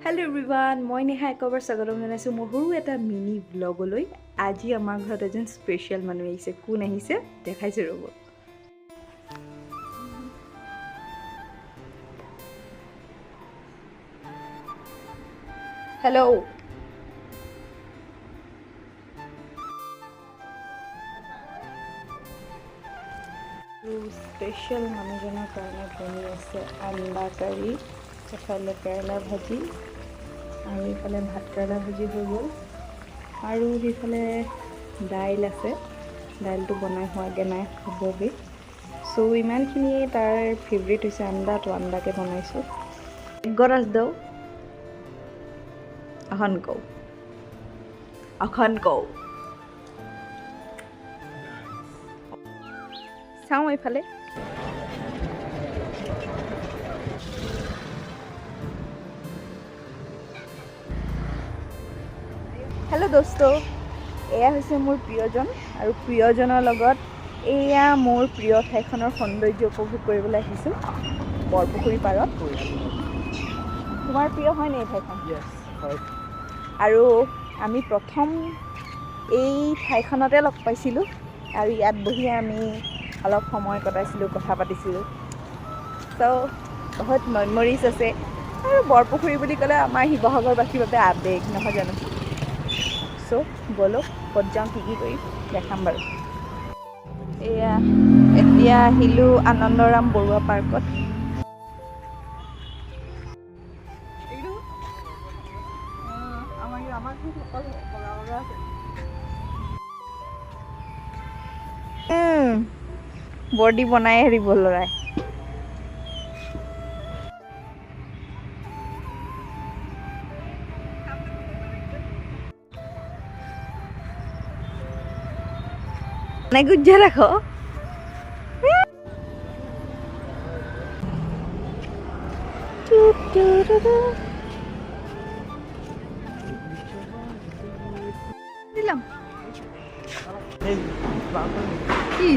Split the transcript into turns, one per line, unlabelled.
Hello everyone मैं नेहा एकबार स्वागतम जानाइছোঁ মোৰ সৰু এটা মিনি ব্লগলৈ। আজি আমাৰ ঘৰত এজন স্পেশাল মানুহ আহিছে। কোন আহিছে দেখাইছো ৰ'ব। হেল্ল' স্পেশাল মানুহজনৰ কাৰণে বনি আছে আন্দা কাৰী, এফালে কেৰেলা ভাজি আৰু এইফালে ভাত কেৰেলা ভাজি হৈ গ'ল আৰু সেইফালে দাইল আছে। দাইলটো বনাই হোৱাগৈ নাই, হ'বগৈ। চ' ইমানখিনিয়ে তাৰ ফেভৰেট হৈছে আন্দাটো। আন্দাকে বনাইছোঁ। গৰাজ দৌ এখন কওঁ চাওঁ এইফালে। হেল্ল' দোস্ত, এয়া হৈছে মোৰ প্ৰিয়জন আৰু প্ৰিয়জনৰ লগত এয়া মোৰ প্ৰিয় ঠাইখনৰ সৌন্দৰ্য উপভোগ কৰিবলৈ আহিছোঁ, বৰপুখুৰী পাৰত। তোমাৰ প্ৰিয় হয় নে এই ঠাইখন?
হয়।
আৰু আমি প্ৰথম এই ঠাইখনতে লগ পাইছিলোঁ আৰু ইয়াত বহি আমি অলপ সময় কটাইছিলোঁ, কথা পাতিছিলোঁ। চ' বহুত মেমৰিজ আছে। আৰু বৰপুখুৰী বুলি ক'লে আমাৰ শিৱসাগৰবাসীৰ বাবে আৱেগ, নহয় জানো? চ' ব'লক ক'ত যাওঁ, কি কৰিম দেখাম বাৰু। এয়া এতিয়া আহিলোঁ আনন্দৰাম বৰুৱা পাৰ্কত। বডি বনাই এৰিব ল'ৰাই। নাই গুজ্জা ৰাখো। দিলাম কি